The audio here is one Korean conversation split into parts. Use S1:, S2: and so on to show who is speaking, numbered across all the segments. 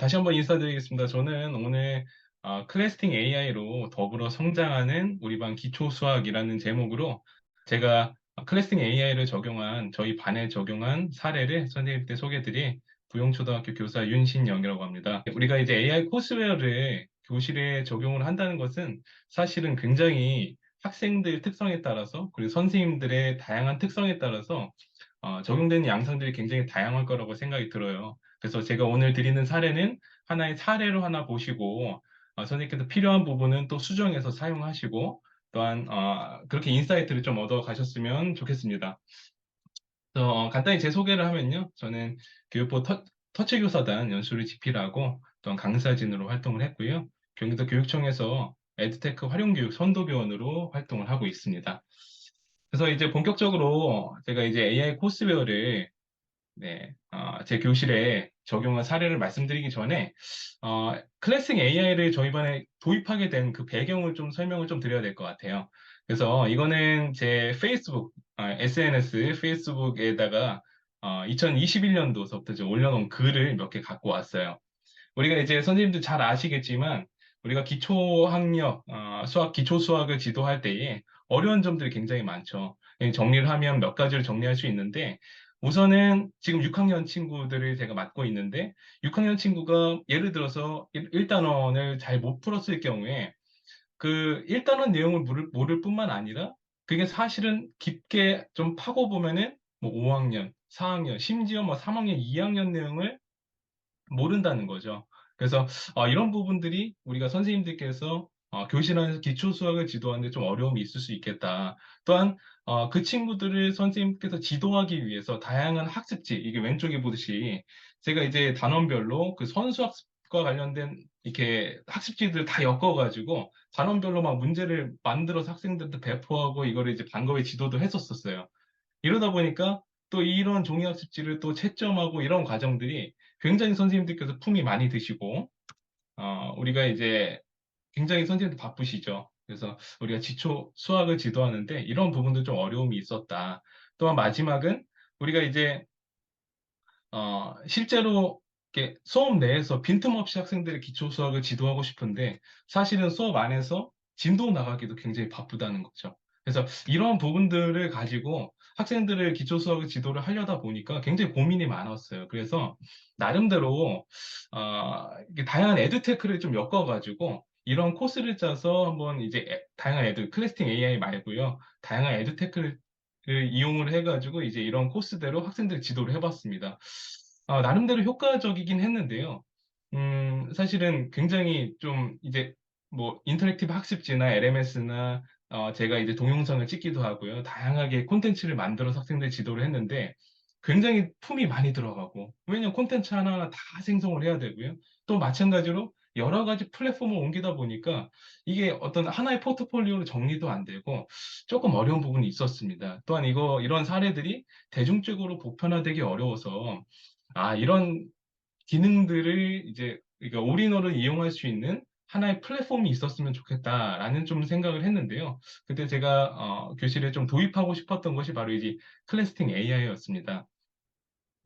S1: 다시 한번 인사드리겠습니다. 저는 오늘 클래스팅 AI로 더불어 성장하는 우리 반 기초 수학이라는 제목으로 제가 클래스팅 AI를 적용한 저희 반에 적용한 사례를 선생님께 소개해드릴 부영초등학교 교사 윤신영이라고 합니다. 우리가 이제 AI 코스웨어를 교실에 적용을 한다는 것은 사실은 굉장히 학생들 특성에 따라서 그리고 선생님들의 다양한 특성에 따라서 적용되는 양상들이 굉장히 다양할 거라고 생각이 들어요. 그래서 제가 오늘 드리는 사례는 하나의 사례로 하나 보시고 선생님께서 필요한 부분은 또 수정해서 사용하시고 또한 그렇게 인사이트를 좀 얻어 가셨으면 좋겠습니다. 그래서 간단히 제 소개를 하면요. 저는 교육부 터치교사단 연수를 집필하고 또한 강사진으로 활동을 했고요. 경기도 교육청에서 에듀테크 활용교육 선도교원으로 활동을 하고 있습니다. 그래서 이제 본격적으로 제가 이제 AI 코스웨어를 네, 제 교실에 적용한 사례를 말씀드리기 전에, 클래식 AI를 저희 반에 도입하게 된 그 배경을 좀 설명을 좀 드려야 될 것 같아요. 그래서 이거는 제 페이스북, SNS, 페이스북에다가 2021년도서부터 이제 올려놓은 글을 몇 개 갖고 왔어요. 우리가 이제 선생님들 잘 아시겠지만, 우리가 기초학력, 수학, 기초 수학을 지도할 때에 어려운 점들이 굉장히 많죠. 정리를 하면 몇 가지를 정리할 수 있는데, 우선은 지금 6학년 친구들을 제가 맡고 있는데, 6학년 친구가 예를 들어서 1단원을 잘 못 풀었을 경우에, 그 1단원 내용을 모를 뿐만 아니라, 그게 사실은 깊게 좀 파고 보면은, 뭐 5학년, 4학년, 심지어 뭐 3학년, 2학년 내용을 모른다는 거죠. 그래서 이런 부분들이 우리가 선생님들께서 교실 안에서 기초 수학을 지도하는데 좀 어려움이 있을 수 있겠다. 또한 그 친구들을 선생님께서 지도하기 위해서 다양한 학습지, 이게 왼쪽에 보듯이 제가 이제 단원별로 그 선수학습과 관련된 이렇게 학습지들 다 엮어가지고 단원별로 막 문제를 만들어서 학생들한테 배포하고 이거를 이제 반거의 지도도 했었었어요. 이러다 보니까 또 이런 종이학습지를 또 채점하고 이런 과정들이 굉장히 선생님들께서 품이 많이 드시고, 우리가 이제 굉장히 선생님들 바쁘시죠. 그래서 우리가 기초 수학을 지도하는데 이런 부분도 좀 어려움이 있었다. 또한 마지막은 우리가 이제 실제로 이렇게 수업 내에서 빈틈없이 학생들의 기초 수학을 지도하고 싶은데 사실은 수업 안에서 진도 나가기도 굉장히 바쁘다는 거죠. 그래서 이런 부분들을 가지고 학생들의 기초 수학을 지도를 하려다 보니까 굉장히 고민이 많았어요. 그래서 나름대로 이렇게 다양한 에듀테크를 좀 엮어가지고 이런 코스를 짜서 한번 이제 다양한 클래스팅 AI 말고요. 다양한 에듀테크를 이용을 해가지고 이제 이런 코스대로 학생들 지도를 해봤습니다. 나름대로 효과적이긴 했는데요. 사실은 굉장히 좀 이제 뭐 인터랙티브 학습지나 LMS나 제가 이제 동영상을 찍기도 하고요. 다양하게 콘텐츠를 만들어서 학생들 지도를 했는데 굉장히 품이 많이 들어가고 왜냐면 콘텐츠 하나하나 다 생성을 해야 되고요. 또 마찬가지로 여러 가지 플랫폼을 옮기다 보니까 이게 어떤 하나의 포트폴리오로 정리도 안 되고 조금 어려운 부분이 있었습니다. 또한 이런 사례들이 대중적으로 보편화되기 어려워서 이런 기능들을 이제 그러니까 올인원을 이용할 수 있는 하나의 플랫폼이 있었으면 좋겠다라는 좀 생각을 했는데요. 그때 제가 교실에 좀 도입하고 싶었던 것이 바로 이제 클래스팅 AI였습니다.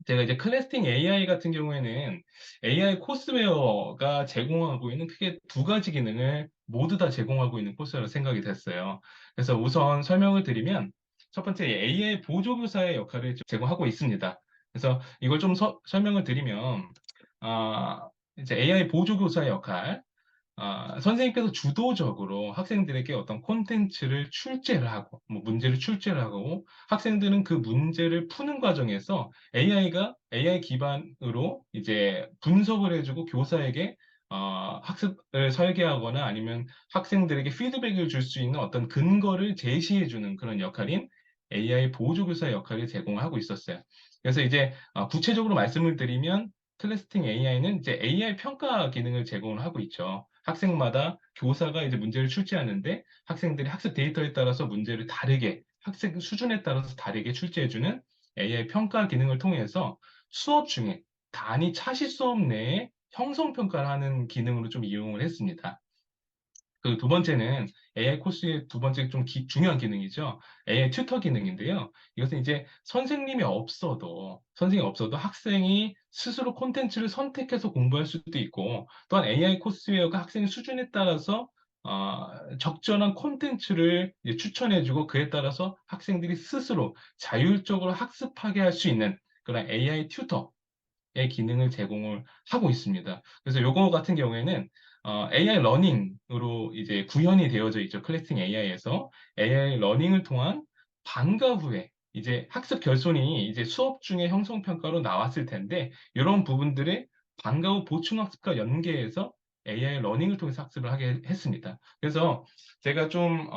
S1: 제가 이제 클래스팅 AI 같은 경우에는 AI 코스웨어가 제공하고 있는 크게 두 가지 기능을 모두 다 제공하고 있는 코스라고 생각이 됐어요. 그래서 우선 설명을 드리면 첫 번째 AI 보조교사의 역할을 제공하고 있습니다. 그래서 이걸 좀 설명을 드리면 이제 AI 보조교사의 역할, 선생님께서 주도적으로 학생들에게 어떤 콘텐츠를 출제를 하고, 뭐 문제를 출제를 하고, 학생들은 그 문제를 푸는 과정에서 AI 기반으로 이제 분석을 해주고 교사에게 학습을 설계하거나 아니면 학생들에게 피드백을 줄 수 있는 어떤 근거를 제시해주는 그런 역할인 AI 보조교사의 역할을 제공하고 있었어요. 그래서 이제 구체적으로 말씀을 드리면 클래스팅 AI는 이제 AI 평가 기능을 제공을 하고 있죠. 학생마다 교사가 이제 문제를 출제하는데 학생들이 학습 데이터에 따라서 문제를 다르게 학생 수준에 따라서 다르게 출제해주는 AI 평가 기능을 통해서 수업 중에 단위 차시 수업 내에 형성 평가를 하는 기능으로 좀 이용을 했습니다. 그 두 번째는 AI 코스의 두 번째 좀 중요한 기능이죠. AI 튜터 기능인데요. 이것은 이제 선생님이 없어도 학생이 스스로 콘텐츠를 선택해서 공부할 수도 있고, 또한 AI 코스웨어가 학생 수준에 따라서 적절한 콘텐츠를 이제 추천해주고 그에 따라서 학생들이 스스로 자율적으로 학습하게 할 수 있는 그런 AI 튜터 의 기능을 제공을 하고 있습니다. 그래서 요거 같은 경우에는 AI 러닝으로 이제 구현이 되어져 있죠. 클래스팅 AI에서 AI 러닝을 통한 방과 후에 이제 학습 결손이 이제 수업 중에 형성 평가로 나왔을 텐데 이런 부분들을 방과 후 보충 학습과 연계해서 AI 러닝을 통해서 학습을 하게 했습니다. 그래서 제가 좀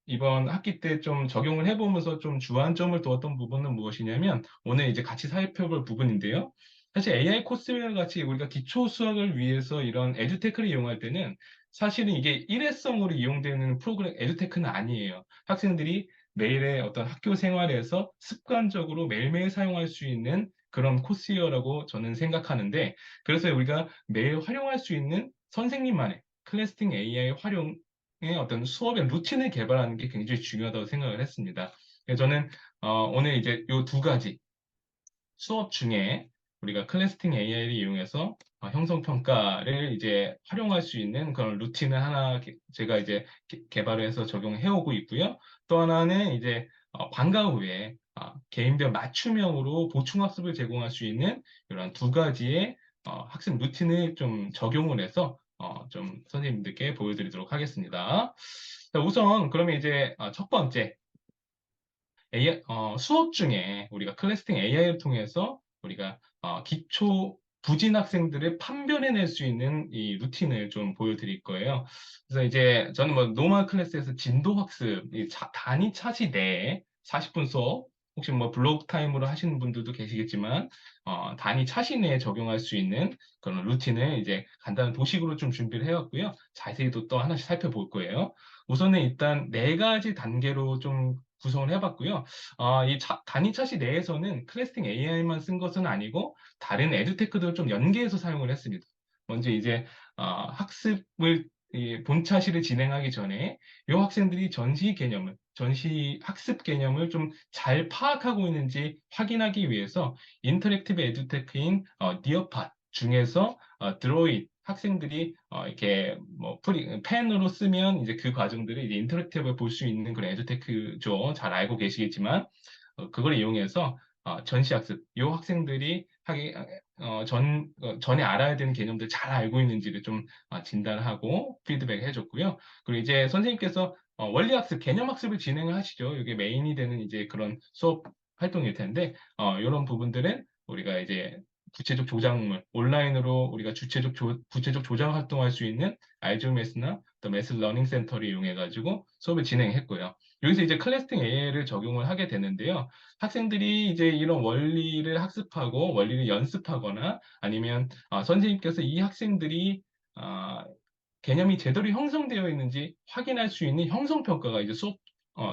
S1: 이번 학기 때 좀 적용을 해보면서 좀 주안점을 두었던 부분은 무엇이냐면 오늘 이제 같이 살펴볼 부분인데요. 사실 AI 코스웨어 같이 우리가 기초 수학을 위해서 이런 에듀테크를 이용할 때는 사실은 이게 일회성으로 이용되는 프로그램 에듀테크는 아니에요. 학생들이 매일의 어떤 학교 생활에서 습관적으로 매일매일 사용할 수 있는 그런 코스웨어라고 저는 생각하는데, 그래서 우리가 매일 활용할 수 있는 선생님만의 클래스팅 AI 활용의 어떤 수업의 루틴을 개발하는 게 굉장히 중요하다고 생각을 했습니다. 그래서 저는 오늘 이제 요 두 가지 수업 중에 우리가 클래스팅 AI를 이용해서 형성평가를 이제 활용할 수 있는 그런 루틴을 하나 제가 이제 개발을 해서 적용해 오고 있고요. 또 하나는 이제 방과 후에 개인별 맞춤형으로 보충학습을 제공할 수 있는 이런 두 가지의 학습 루틴을 좀 적용을 해서 좀 선생님들께 보여드리도록 하겠습니다. 자, 우선 그러면 이제 첫 번째 수업 중에 우리가 클래스팅 AI를 통해서 우리가 기초 부진 학생들을 판별해낼 수 있는 이 루틴을 좀 보여드릴 거예요. 그래서 이제 저는 뭐 노멀 클래스에서 진도 학습, 단위 차지 내에 40분 수업, 혹시 뭐 블록 타임으로 하시는 분들도 계시겠지만 단위 차시 내에 적용할 수 있는 그런 루틴을 이제 간단한 도식으로 좀 준비를 해왔고요. 자세히 또 하나씩 살펴볼 거예요. 우선은 일단 네 가지 단계로 좀 구성을 해봤고요. 단위 차시 내에서는 클래스팅 AI만 쓴 것은 아니고 다른 에듀테크도 좀 연계해서 사용을 했습니다. 먼저 이제 학습을 이 본차시를 진행하기 전에 이 학생들이 전시 학습 개념을 좀 잘 파악하고 있는지 확인하기 위해서 인터랙티브 에듀테크인 니어팟 중에서 드로잇 학생들이 이렇게 뭐 펜으로 쓰면 이제 그 과정들을 이제 인터랙티브를 볼 수 있는 그런 에듀테크죠. 잘 알고 계시겠지만 그걸 이용해서 전시학습, 이 학생들이 전에 알아야 되는 개념들 잘 알고 있는지를 좀 진단하고 피드백 해줬고요. 그리고 이제 선생님께서 원리학습, 개념학습을 진행을 하시죠. 이게 메인이 되는 이제 그런 수업 활동일 텐데, 이런 부분들은 우리가 이제 구체적 조작물, 온라인으로 우리가 구체적 조작 활동할 수 있는 RGMS나 또 매스 러닝 센터를 이용해가지고 수업을 진행했고요. 여기서 이제 클래스팅 AI를 적용을 하게 되는데요. 학생들이 이제 이런 원리를 학습하고 원리를 연습하거나 아니면 선생님께서 이 학생들이 아, 개념이 제대로 형성되어 있는지 확인할 수 있는 형성평가가 이제 수업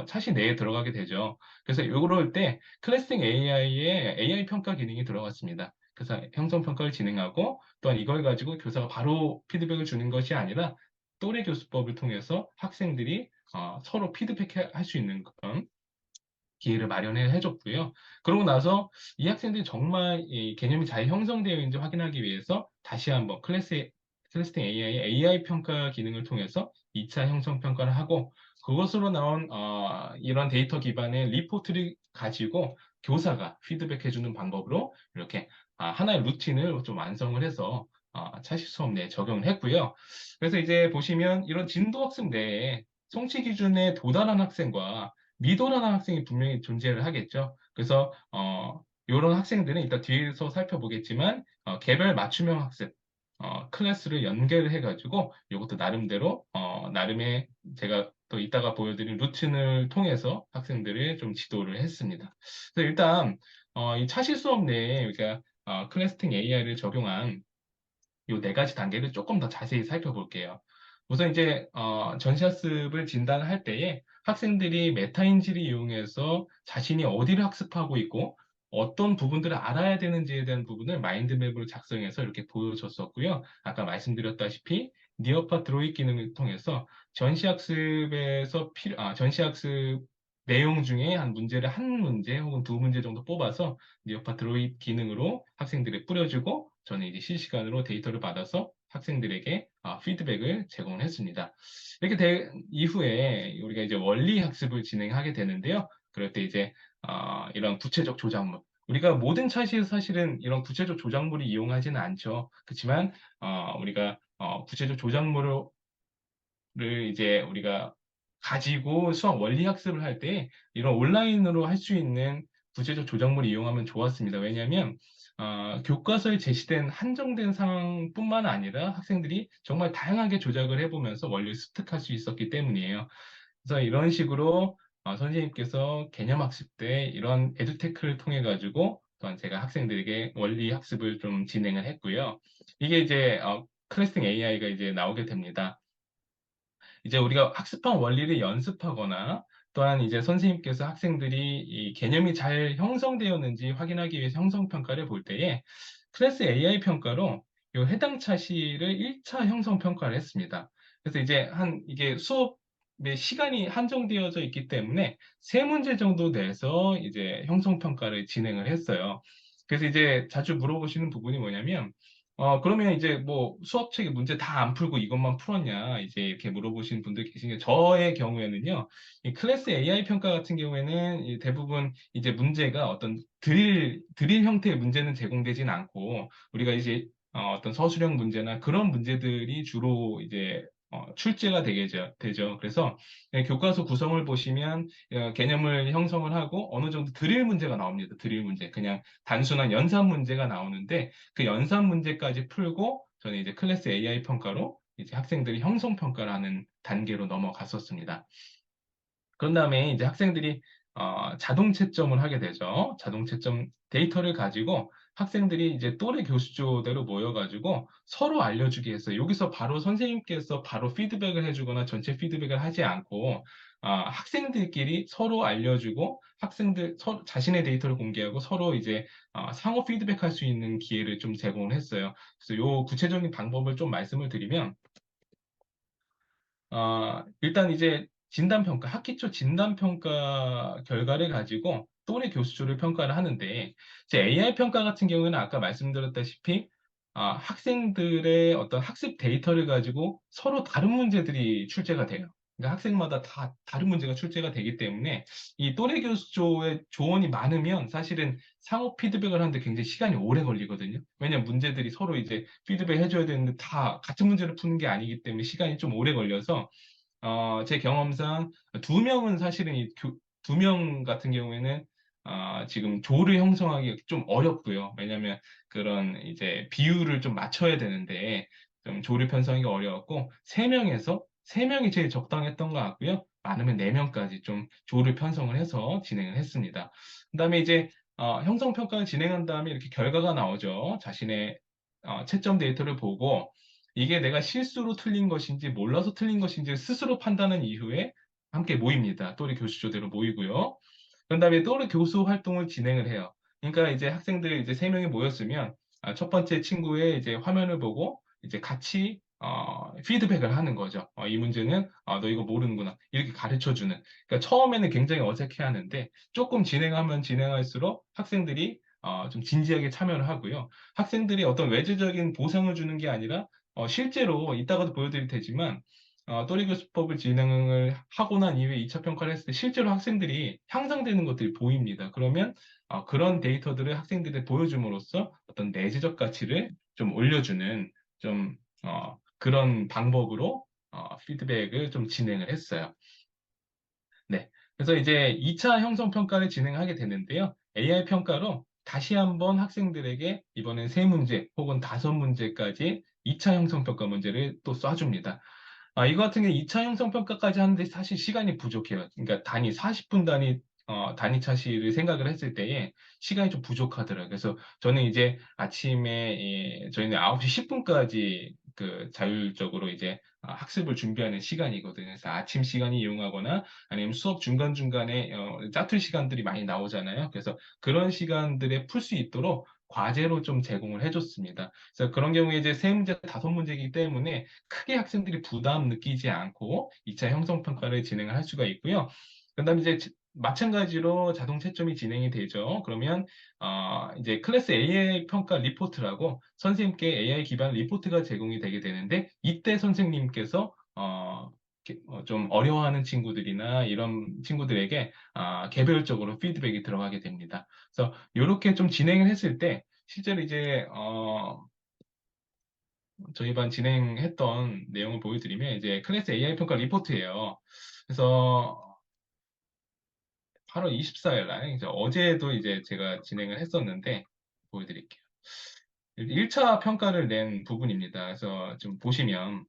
S1: 차시 내에 들어가게 되죠. 그래서 이럴 때 클래스팅 AI의 AI 평가 기능이 들어갔습니다. 그래서 형성평가를 진행하고 또한 이걸 가지고 교사가 바로 피드백을 주는 것이 아니라 또래 교수법을 통해서 학생들이 서로 피드백할 수 있는 그런 기회를 마련해 해줬고요. 그러고 나서 이 학생들이 정말 이 개념이 잘 형성되어 있는지 확인하기 위해서 다시 한번 클래스팅 AI의 AI 평가 기능을 통해서 2차 형성 평가를 하고 그것으로 나온 이런 데이터 기반의 리포트를 가지고 교사가 피드백해주는 방법으로 이렇게 하나의 루틴을 좀 완성을 해서 차시 수업 내에 적용을 했고요. 그래서 이제 보시면 이런 진도 학습 내에 성취 기준에 도달한 학생과 미도라는 학생이 분명히 존재를 하겠죠. 그래서 이런 학생들은 이따 뒤에서 살펴보겠지만 개별 맞춤형 학습 클래스를 연계를 해가지고 이것도 나름대로 나름의 제가 또 이따가 보여드릴 루틴을 통해서 학생들을 좀 지도를 했습니다. 그래서 일단 이 차시 수업 내에 우리가 클래스팅 AI를 적용한 요 네 가지 단계를 조금 더 자세히 살펴볼게요. 우선 이제 전시학습을 진단할 때에 학생들이 메타인지를 이용해서 자신이 어디를 학습하고 있고 어떤 부분들을 알아야 되는지에 대한 부분을 마인드맵으로 작성해서 이렇게 보여줬었고요. 아까 말씀드렸다시피 니어파 드로잇 기능을 통해서 전시학습 내용 중에 한 문제를 한 문제 혹은 두 문제 정도 뽑아서 니어파 드로잇 기능으로 학생들에 뿌려주고 저는 이제 실시간으로 데이터를 받아서 학생들에게 피드백을 제공을 했습니다. 이렇게 된 이후에 우리가 이제 원리 학습을 진행하게 되는데요. 그럴 때 이제 이런 구체적 조작물 우리가 모든 차시에서 사실은 이런 구체적 조작물을 이용하지는 않죠. 그렇지만 우리가 구체적 조작물을 이제 우리가 가지고 수학 원리 학습을 할 때 이런 온라인으로 할 수 있는 구체적 조작물을 이용하면 좋았습니다. 왜냐하면 교과서에 제시된 한정된 상황뿐만 아니라 학생들이 정말 다양하게 조작을 해보면서 원리를 습득할 수 있었기 때문이에요. 그래서 이런 식으로 선생님께서 개념 학습 때 이런 에듀테크를 통해 가지고 또한 제가 학생들에게 원리 학습을 좀 진행을 했고요. 이게 이제 클래스팅 AI가 이제 나오게 됩니다. 이제 우리가 학습한 원리를 연습하거나 또한 이제 선생님께서 학생들이 이 개념이 잘 형성되었는지 확인하기 위해서 형성 평가를 볼 때에 클래스 AI 평가로 이 해당 차시를 1차 형성 평가를 했습니다. 그래서 이제 이게 수업의 시간이 한정되어져 있기 때문에 세 문제 정도 내서 이제 형성 평가를 진행을 했어요. 그래서 이제 자주 물어보시는 부분이 뭐냐면 그러면 이제 뭐 수업책에 문제 다 안 풀고 이것만 풀었냐, 이제 이렇게 물어보시는 분들 계신데, 저의 경우에는요, 이 클래스 AI 평가 같은 경우에는 이 대부분 이제 문제가 어떤 드릴 형태의 문제는 제공되진 않고, 우리가 이제 어떤 서술형 문제나 그런 문제들이 주로 이제 출제가 되죠. 그래서 교과서 구성을 보시면 개념을 형성을 하고 어느 정도 드릴 문제가 나옵니다. 드릴 문제. 그냥 단순한 연산 문제가 나오는데 그 연산 문제까지 풀고 저는 이제 클래스 AI 평가로 이제 학생들이 형성 평가를 하는 단계로 넘어갔었습니다. 그런 다음에 이제 학생들이 자동 채점을 하게 되죠. 자동 채점 데이터를 가지고 학생들이 이제 또래 교수조대로 모여가지고 서로 알려주기 위해서 여기서 바로 선생님께서 바로 피드백을 해주거나 전체 피드백을 하지 않고 학생들끼리 서로 알려주고 자신의 데이터를 공개하고 서로 이제 상호 피드백할 수 있는 기회를 좀 제공을 했어요. 그래서 요 구체적인 방법을 좀 말씀을 드리면 일단 이제 진단평가, 학기 초 진단평가 결과를 가지고 또래 교수조를 평가를 하는데, 이제 AI 평가 같은 경우에는 아까 말씀드렸다시피, 학생들의 어떤 학습 데이터를 가지고 서로 다른 문제들이 출제가 돼요. 그러니까 학생마다 다 다른 문제가 출제가 되기 때문에 이 또래 교수조의 조언이 많으면 사실은 상호 피드백을 하는데 굉장히 시간이 오래 걸리거든요. 왜냐면 문제들이 서로 이제 피드백 해줘야 되는데 다 같은 문제를 푸는 게 아니기 때문에 시간이 좀 오래 걸려서 제 경험상 두 명은 사실은 두 명 같은 경우에는 지금 조를 형성하기 좀 어렵고요. 왜냐하면 그런 이제 비율을 좀 맞춰야 되는데 좀 조를 편성하기 어려웠고 세 명이 제일 적당했던 것 같고요. 많으면 네 명까지 좀 조를 편성을 해서 진행을 했습니다. 그다음에 이제 형성 평가를 진행한 다음에 이렇게 결과가 나오죠. 자신의 채점 데이터를 보고 이게 내가 실수로 틀린 것인지 몰라서 틀린 것인지 스스로 판단한 이후에 함께 모입니다. 또래 교수조대로 모이고요. 그런 다음에 또래 교수 활동을 진행을 해요. 그러니까 이제 학생들 이제 세 명이 모였으면 첫 번째 친구의 이제 화면을 보고 이제 같이 피드백을 하는 거죠. 이 문제는 너 이거 모르는구나 이렇게 가르쳐 주는. 그러니까 처음에는 굉장히 어색해 하는데 조금 진행하면 진행할수록 학생들이 좀 진지하게 참여를 하고요. 학생들이 어떤 외주적인 보상을 주는 게 아니라 실제로 이따가도 보여드릴 테지만 또리교수법을 진행을 하고 난 이후에 2차 평가를 했을 때 실제로 학생들이 향상되는 것들이 보입니다. 그러면 그런 데이터들을 학생들에 보여줌으로써 어떤 내재적 가치를 좀 올려주는 좀 그런 방법으로 피드백을 좀 진행을 했어요. 네. 그래서 이제 2차 형성 평가를 진행하게 되는데요. AI 평가로 다시 한번 학생들에게 이번엔 세 문제 혹은 다섯 문제까지 2차 형성 평가 문제를 또 쏴줍니다. 이거 같은 경우 2차 형성 평가까지 하는데 사실 시간이 부족해요. 그러니까 40분 단위 차시를 생각을 했을 때에 시간이 좀 부족하더라고요. 그래서 저는 이제 아침에 저희는 9시 10분까지 그 자율적으로 이제 학습을 준비하는 시간이거든요. 그래서 아침 시간이 이용하거나 아니면 수업 중간중간에 짜투리 시간들이 많이 나오잖아요. 그래서 그런 시간들에 풀 수 있도록 과제로 좀 제공을 해줬습니다. 그래서 그런 경우에 이제 세 문제, 다섯 문제이기 때문에 크게 학생들이 부담 느끼지 않고 2차 형성평가를 진행을 할 수가 있고요. 그다음에 이제 마찬가지로 자동 채점이 진행이 되죠. 그러면 이제 클래스 AI 평가 리포트라고 선생님께 AI 기반 리포트가 제공이 되게 되는데 이때 선생님께서 이렇게 좀 어려워하는 친구들이나 이런 친구들에게 개별적으로 피드백이 들어가게 됩니다. 그래서 이렇게 좀 진행을 했을 때 실제로 이제 저희 반 진행했던 내용을 보여드리면 이제 클래스 AI 평가 리포트예요. 그래서 8월 24일 날 이제 어제도 이제 제가 진행을 했었는데 보여드릴게요. 1차 평가를 낸 부분입니다. 그래서 좀 보시면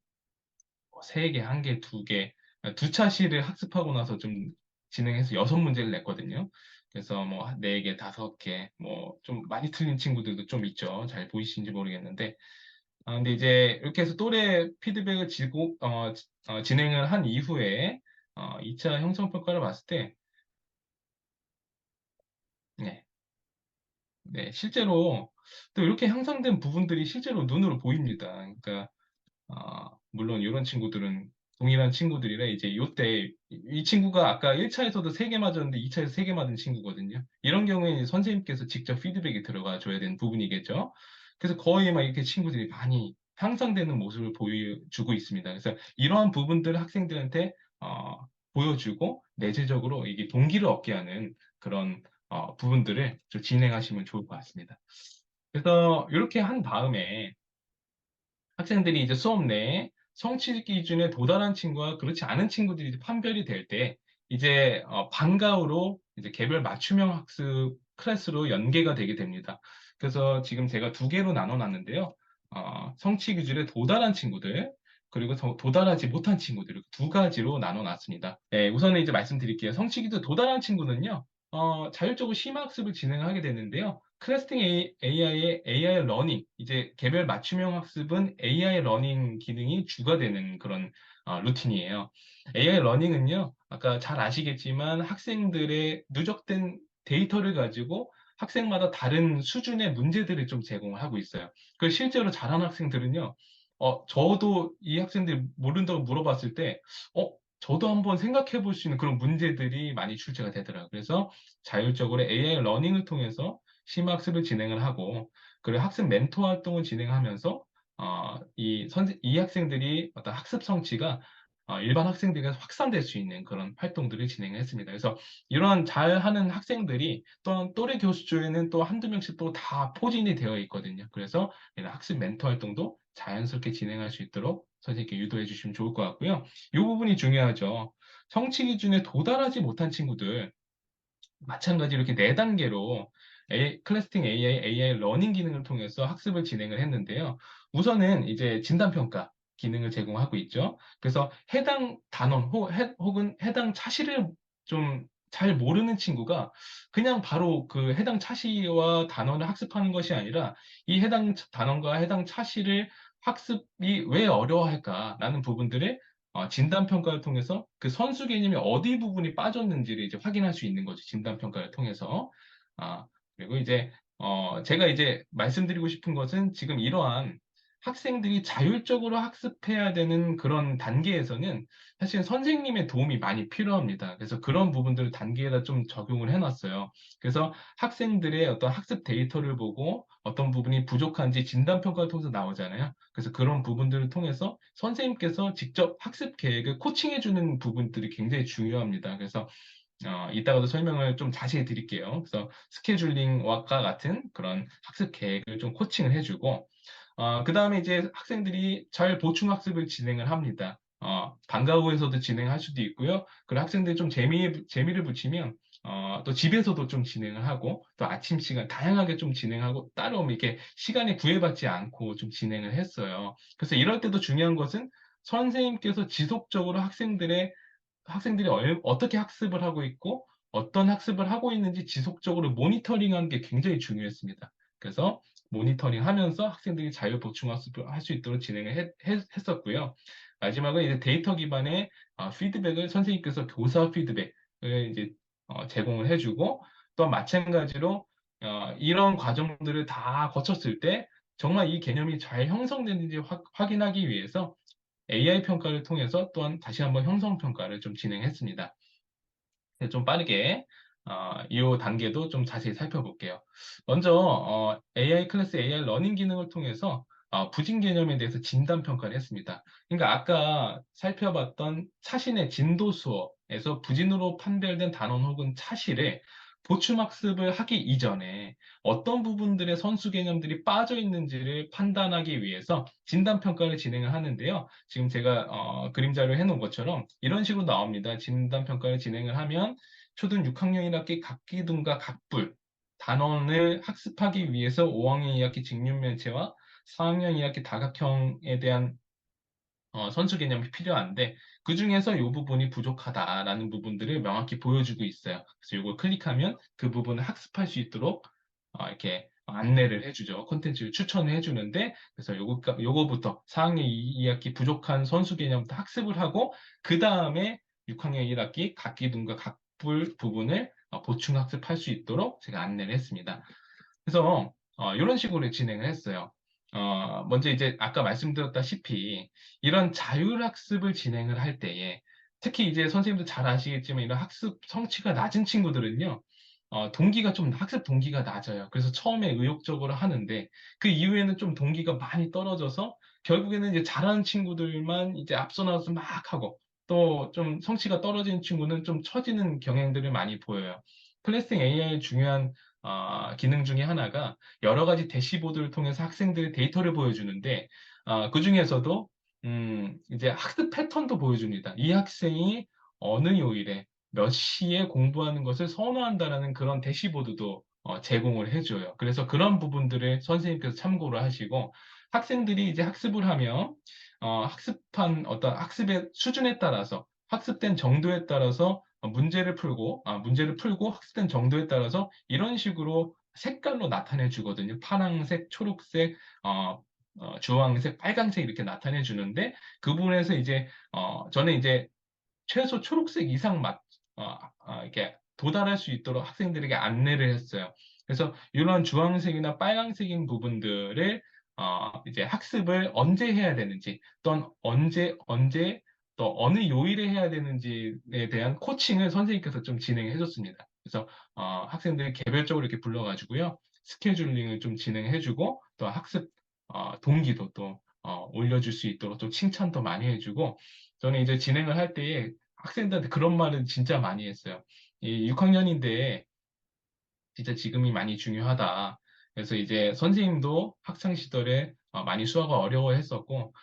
S1: 뭐 3개, 1개, 2개, 두 차시를 학습하고 나서 좀 진행해서 6문제를 냈거든요. 그래서 뭐 4개, 5개, 뭐 좀 많이 틀린 친구들도 좀 있죠. 잘 보이시는지 모르겠는데. 근데 이제 이렇게 해서 또래 피드백을 진행을 한 이후에 2차 형성평가를 봤을 때, 네, 네, 실제로 또 이렇게 형성된 부분들이 실제로 눈으로 보입니다. 그러니까 물론 이런 친구들은 동일한 친구들이라 이제 요때 이 친구가 아까 1차에서도 3개 맞았는데 2차에서 3개 맞은 친구거든요. 이런 경우에 선생님께서 직접 피드백이 들어가 줘야 되는 부분이겠죠. 그래서 거의 막 이렇게 친구들이 많이 향상되는 모습을 보여주고 있습니다. 그래서 이러한 부분들을 학생들한테 보여주고 내재적으로 이게 동기를 얻게 하는 그런 부분들을 좀 진행하시면 좋을 것 같습니다. 그래서 이렇게 한 다음에 학생들이 이제 수업 내에 성취 기준에 도달한 친구와 그렇지 않은 친구들이 이제 판별이 될 때, 이제 방과후로 이제 개별 맞춤형 학습 클래스로 연계가 되게 됩니다. 그래서 지금 제가 2개로 나눠 놨는데요. 성취 기준에 도달한 친구들, 그리고 도달하지 못한 친구들, 2가지로 나눠 놨습니다. 네, 우선은 이제 말씀드릴게요. 성취 기준 도달한 친구는요, 자율적으로 심화학습을 진행하게 되는데요. 클래스팅 AI의 AI 러닝, 이제 개별 맞춤형 학습은 AI 러닝 기능이 주가 되는 그런 루틴이에요. AI 러닝은요, 아까 잘 아시겠지만 학생들의 누적된 데이터를 가지고 학생마다 다른 수준의 문제들을 좀 제공을 하고 있어요. 그 실제로 잘하는 학생들은요, 저도 이 학생들이 모른다고 물어봤을 때, 저도 한번 생각해 볼 수 있는 그런 문제들이 많이 출제가 되더라고요. 그래서 자율적으로 AI 러닝을 통해서 심학습을 진행을 하고, 그리고 학습 멘토 활동을 진행하면서, 이 학생들이 어떤 학습 성취가 일반 학생들에게 확산될 수 있는 그런 활동들을 진행했습니다. 그래서 이러한 잘하는 학생들이 또한 또래 교수조에는 또 한두 명씩 또 다 포진이 되어 있거든요. 그래서 이런 학습 멘토 활동도 자연스럽게 진행할 수 있도록 선생님께 유도해 주시면 좋을 것 같고요. 이 부분이 중요하죠. 성취 기준에 도달하지 못한 친구들, 마찬가지로 이렇게 4단계로 클래스팅 AI 러닝 기능을 통해서 학습을 진행을 했는데요. 우선은 이제 진단평가 기능을 제공하고 있죠. 그래서 해당 단원 혹은 해당 차시를 좀 잘 모르는 친구가 그냥 바로 그 해당 차시와 단원을 학습하는 것이 아니라 이 해당 단원과 해당 차시를 학습이 왜 어려워할까라는 부분들을 진단평가를 통해서 그 선수 개념이 어디 부분이 빠졌는지를 이제 확인할 수 있는 거죠. 진단평가를 통해서. 아, 그리고 이제, 제가 이제 말씀드리고 싶은 것은 지금 이러한 학생들이 자율적으로 학습해야 되는 그런 단계에서는 사실 선생님의 도움이 많이 필요합니다. 그래서 그런 부분들을 단계에다 좀 적용을 해놨어요. 그래서 학생들의 어떤 학습 데이터를 보고 어떤 부분이 부족한지 진단평가를 통해서 나오잖아요. 그래서 그런 부분들을 통해서 선생님께서 직접 학습 계획을 코칭해주는 부분들이 굉장히 중요합니다. 그래서 이따가도 설명을 좀 자세히 드릴게요. 그래서 스케줄링과 같은 그런 학습 계획을 좀 코칭을 해주고, 그 다음에 이제 학생들이 잘 보충 학습을 진행을 합니다. 방과 후에서도 진행할 수도 있고요. 그리고 학생들이 좀 재미를 붙이면, 또 집에서도 좀 진행을 하고, 또 아침 시간 다양하게 좀 진행하고, 따로 이렇게 시간에 구애받지 않고 좀 진행을 했어요. 그래서 이럴 때도 중요한 것은 선생님께서 지속적으로 학생들이 어떻게 학습을 하고 있고 어떤 학습을 하고 있는지 지속적으로 모니터링하는 게 굉장히 중요했습니다. 그래서 모니터링 하면서 학생들이 자유 보충 학습을 할 수 있도록 진행을 했었고요. 마지막은 이제 데이터 기반의 피드백을 선생님께서 교사 피드백을 이제 제공을 해주고 또 마찬가지로 이런 과정들을 다 거쳤을 때 정말 이 개념이 잘 형성되는지 확인하기 위해서 AI 평가를 통해서 또한 다시 한번 형성 평가를 좀 진행했습니다. 좀 빠르게 이 단계도 좀 자세히 살펴볼게요. 먼저 AI 클래스 AI 러닝 기능을 통해서 부진 개념에 대해서 진단 평가를 했습니다. 그러니까 아까 살펴봤던 차신의 진도 수어에서 부진으로 판별된 단원 혹은 차실에 보충 학습을 하기 이전에 어떤 부분들의 선수 개념들이 빠져 있는지를 판단하기 위해서 진단 평가를 진행을 하는데요. 지금 제가 그림자를 해놓은 것처럼 이런 식으로 나옵니다. 진단 평가를 진행을 하면 초등 6학년 1학기 각기둥과 각불 단원을 학습하기 위해서 5학년 2학기 직육면체와 4학년 2학기 다각형에 대한 선수 개념이 필요한데 그 중에서 이 부분이 부족하다라는 부분들을 명확히 보여주고 있어요. 그래서 이걸 클릭하면 그 부분을 학습할 수 있도록 이렇게 안내를 해주죠. 콘텐츠를 추천을 해주는데 그래서 요거부터 4학년 2학기 부족한 선수 개념부터 학습을 하고 그 다음에 6학년 1학기 각기둥과 각불 부분을 보충 학습할 수 있도록 제가 안내를 했습니다. 그래서 이런 식으로 진행을 했어요. 먼저 이제 아까 말씀드렸다시피 이런 자율학습을 진행을 할 때에 특히 이제 선생님도 잘 아시겠지만 이런 학습 성취가 낮은 친구들은요, 동기가 좀 학습 동기가 낮아요. 그래서 처음에 의욕적으로 하는데 그 이후에는 좀 동기가 많이 떨어져서 결국에는 이제 잘하는 친구들만 이제 앞서 나가서 막 하고 또 좀 성취가 떨어지는 친구는 좀 처지는 경향들을 많이 보여요. 클래싱 AI의 중요한 기능 중에 하나가 여러 가지 대시보드를 통해서 학생들의 데이터를 보여주는데, 그 중에서도, 이제 학습 패턴도 보여줍니다. 이 학생이 어느 요일에 몇 시에 공부하는 것을 선호한다라는 그런 대시보드도 제공을 해줘요. 그래서 그런 부분들을 선생님께서 참고를 하시고, 학생들이 이제 학습을 하면, 학습한 어떤 학습의 수준에 따라서, 학습된 정도에 따라서 문제를 풀고 학습된 정도에 따라서 이런 식으로 색깔로 나타내 주거든요. 파란색, 초록색, 주황색, 빨간색 이렇게 나타내 주는데 그 부분에서 이제 저는 이제 최소 초록색 이상 이렇게 도달할 수 있도록 학생들에게 안내를 했어요. 그래서 이런 주황색이나 빨간색인 부분들을 이제 학습을 언제 해야 되는지, 또는 언제 또 어느 요일에 해야 되는지에 대한 코칭을 선생님께서 좀 진행해 줬습니다. 그래서 학생들이 개별적으로 이렇게 불러가지고요. 스케줄링을 좀 진행해주고 또 학습 동기도 또 올려줄 수 있도록 좀 칭찬도 많이 해주고 저는 이제 진행을 할 때에 학생들한테 그런 말은 진짜 많이 했어요. 이 6학년인데 진짜 지금이 많이 중요하다. 그래서 이제 선생님도 학창 시절에 많이 수학을 어려워했었고,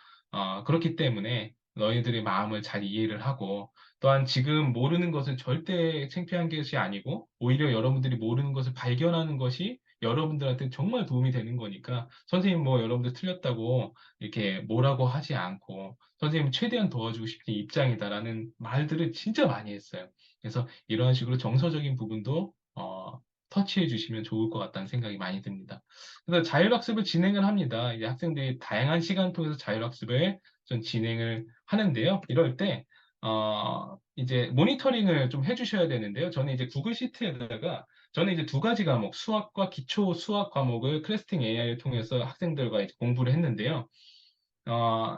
S1: 그렇기 때문에 너희들의 마음을 잘 이해를 하고, 또한 지금 모르는 것은 절대 창피한 것이 아니고, 오히려 여러분들이 모르는 것을 발견하는 것이 여러분들한테 정말 도움이 되는 거니까, 선생님 뭐 여러분들 틀렸다고 이렇게 뭐라고 하지 않고, 선생님 최대한 도와주고 싶은 입장이다라는 말들을 진짜 많이 했어요. 그래서 이런 식으로 정서적인 부분도 터치해 주시면 좋을 것 같다는 생각이 많이 듭니다. 그래서 자율학습을 진행을 합니다. 이제 학생들이 다양한 시간을 통해서 자율학습을 좀 진행을 하는데요. 이럴 때, 이제 모니터링을 좀 해주셔야 되는데요. 저는 이제 구글 시트에다가 저는 이제 두 가지 과목, 수학과 기초 수학 과목을 클래스팅 AI를 통해서 학생들과 이제 공부를 했는데요.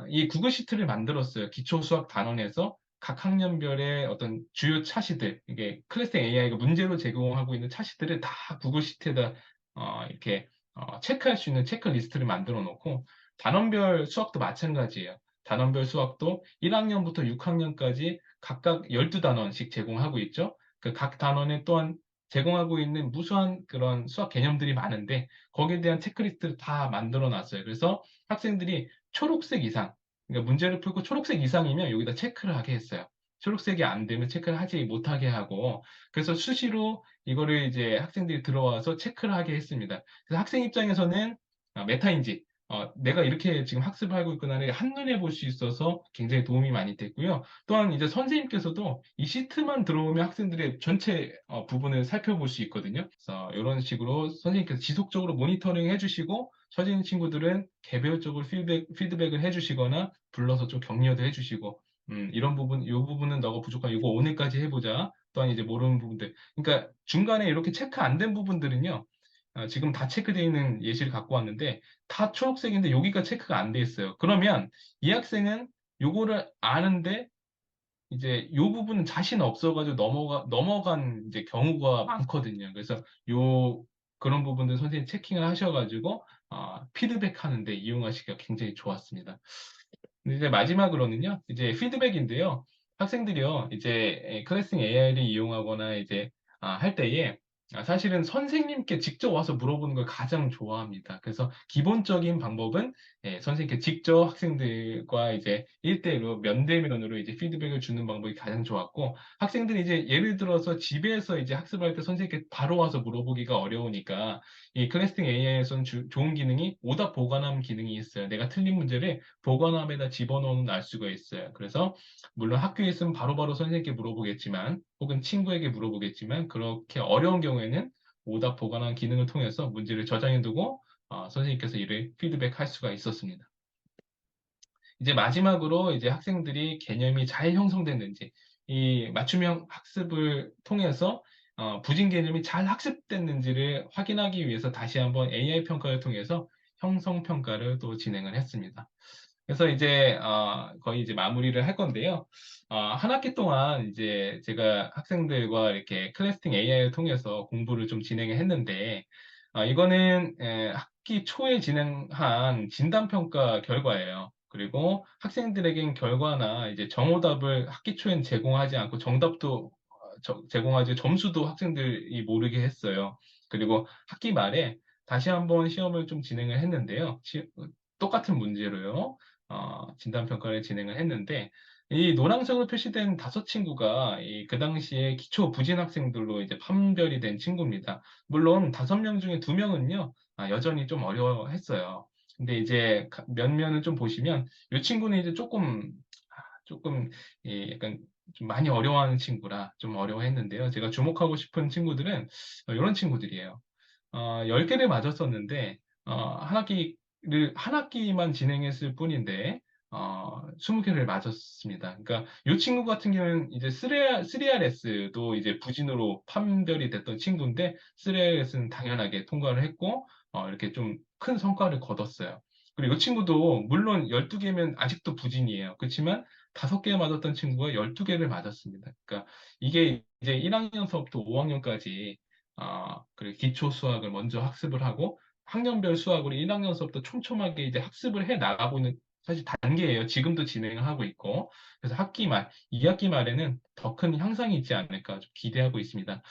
S1: 이 구글 시트를 만들었어요. 기초 수학 단원에서 각 학년별의 어떤 주요 차시들, 이게 클래스 AI가 문제로 제공하고 있는 차시들을 다 구글 시트에다 이렇게 체크할 수 있는 체크리스트를 만들어 놓고 단원별 수학도 마찬가지예요. 단원별 수학도 1학년부터 6학년까지 각각 12단원씩 제공하고 있죠. 그 각 단원에 또한 제공하고 있는 무수한 그런 수학 개념들이 많은데 거기에 대한 체크리스트를 다 만들어 놨어요. 그래서 학생들이 초록색 이상, 그러니까 문제를 풀고 초록색 이상이면 여기다 체크를 하게 했어요. 초록색이 안 되면 체크를 하지 못하게 하고, 그래서 수시로 이거를 이제 학생들이 들어와서 체크를 하게 했습니다. 그래서 학생 입장에서는 메타인지, 내가 이렇게 지금 학습을 하고 있구나를 한눈에 볼 수 있어서 굉장히 도움이 많이 됐고요. 또한 이제 선생님께서도 이 시트만 들어오면 학생들의 전체 부분을 살펴볼 수 있거든요. 그래서 이런 식으로 선생님께서 지속적으로 모니터링 해주시고, 처진 친구들은 개별적으로 피드백을 해주시거나 불러서 좀 격려도 해주시고, 이런 부분, 이 부분은 너가 부족한 이거 오늘까지 해보자. 또한 이제 모르는 부분들. 그러니까 중간에 이렇게 체크 안 된 부분들은요, 지금 다 체크되어 있는 예시를 갖고 왔는데 다 초록색인데 여기가 체크가 안 돼 있어요. 그러면 이 학생은 요거를 아는데 이제 요 부분은 자신 없어가지고 넘어간 이제 경우가 많거든요. 그래서 요 그런 부분들 선생님 체킹을 하셔가지고 피드백 하는데 이용하시기가 굉장히 좋았습니다. 근데 이제 마지막으로는요, 이제 피드백인데요. 학생들이요, 이제 클래싱 AI를 이용하거나 이제 할 때에 사실은 선생님께 직접 와서 물어보는 걸 가장 좋아합니다. 그래서 기본적인 방법은 선생님께 직접 학생들과 이제 1대1로 면대면으로 이제 피드백을 주는 방법이 가장 좋았고, 학생들이 이제 예를 들어서 집에서 이제 학습할 때 선생님께 바로 와서 물어보기가 어려우니까 이 클래싱 AI에서는 좋은 기능이 오답 보관함 기능이 있어요. 내가 틀린 문제를 보관함에다 집어넣으면 알 수가 있어요. 그래서 물론 학교에 있으면 바로바로 선생님께 물어보겠지만 혹은 친구에게 물어보겠지만 그렇게 어려운 경우에는 오답 보관함 기능을 통해서 문제를 저장해두고 선생님께서 이를 피드백할 수가 있었습니다. 이제 마지막으로 이제 학생들이 개념이 잘 형성됐는지 이 맞춤형 학습을 통해서 부진 개념이 잘 학습됐는지를 확인하기 위해서 다시 한번 AI 평가를 통해서 형성 평가를 또 진행을 했습니다. 그래서 이제 거의 이제 마무리를 할 건데요. 한 학기 동안 이제 제가 학생들과 이렇게 클래스팅 AI를 통해서 공부를 좀 진행을 했는데 이거는 학기 초에 진행한 진단평가 결과예요. 그리고 학생들에겐 결과나 이제 정오답을 학기 초엔 제공하지 않고 정답도 제공하지 점수도 학생들이 모르게 했어요. 그리고 학기 말에 다시 한번 시험을 좀 진행을 했는데요. 똑같은 문제로요. 진단평가를 진행을 했는데, 이 노란색으로 표시된 5친구가 그 당시에 기초 부진 학생들로 이제 판별이 된 친구입니다. 물론 5명 중에 2명은요, 여전히 좀 어려워했어요. 근데 이제 몇 면을 좀 보시면, 이 친구는 이제 조금, 약간 좀 많이 어려워하는 친구라 좀 어려워했는데요. 제가 주목하고 싶은 친구들은 이런 친구들이에요. 10개를 맞았었는데, 한 학기만 진행했을 뿐인데, 20개를 맞았습니다. 그러니까 이 친구 같은 경우는 이제 3RS도 이제 부진으로 판별이 됐던 친구인데, 3RS는 당연하게 통과를 했고, 이렇게 좀 큰 성과를 거뒀어요. 그리고 이 친구도 물론 12개면 아직도 부진이에요. 그렇지만 5개 맞았던 친구가 12개를 맞았습니다. 그러니까 이게 이제 1학년서부터 5학년까지 그리고 기초 수학을 먼저 학습을 하고 학년별 수학으로 1학년서부터 촘촘하게 이제 학습을 해 나가고 있는 사실 단계예요. 지금도 진행을 하고 있고. 그래서 학기 말, 2학기 말에는 더 큰 향상이 있지 않을까 좀 기대하고 있습니다.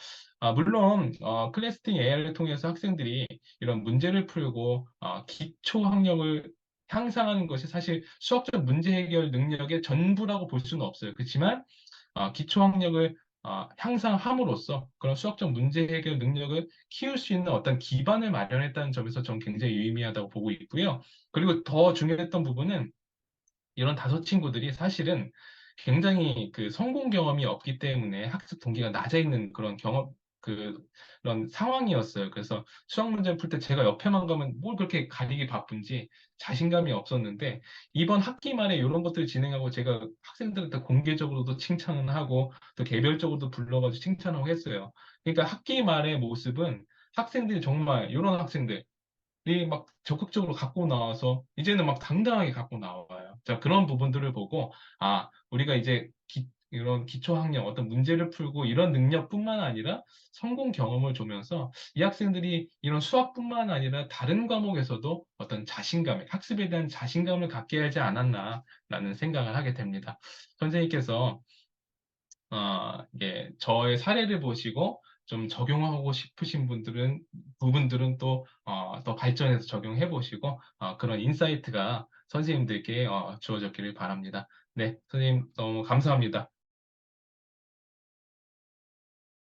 S1: 물론 클래스팅 AI를 통해서 학생들이 이런 문제를 풀고 기초 학력을 향상하는 것이 사실 수학적 문제 해결 능력의 전부라고 볼 수는 없어요. 그렇지만 기초 학력을 향상함으로써 그런 수학적 문제 해결 능력을 키울 수 있는 어떤 기반을 마련했다는 점에서 저는 굉장히 유의미하다고 보고 있고요. 그리고 더 중요했던 부분은 이런 5친구들이 사실은 굉장히 그 성공 경험이 없기 때문에 학습 동기가 낮아 있는 그런 그런 상황이었어요. 그래서 수학 문제 풀 때 제가 옆에만 가면 뭘 그렇게 가리기 바쁜지 자신감이 없었는데 이번 학기 말에 이런 것들을 진행하고 제가 학생들한테 공개적으로도 칭찬을 하고 또 개별적으로도 불러가지고 칭찬하고 했어요. 그러니까 학기 말의 모습은 학생들이 정말 이런 학생들 막 적극적으로 갖고 나와서 이제는 막 당당하게 갖고 나와요. 자, 그런 부분들을 보고 우리가 이제 이런 기초학력 어떤 문제를 풀고 이런 능력뿐만 아니라 성공 경험을 주면서 이 학생들이 이런 수학뿐만 아니라 다른 과목에서도 어떤 자신감, 학습에 대한 자신감을 갖게 하지 않았나라는 생각을 하게 됩니다. 선생님께서 저의 사례를 보시고 좀 적용하고 싶으신 부분들은 또 발전해서 적용해 보시고, 그런 인사이트가 선생님들께 주어졌기를 바랍니다. 네, 선생님 너무 감사합니다.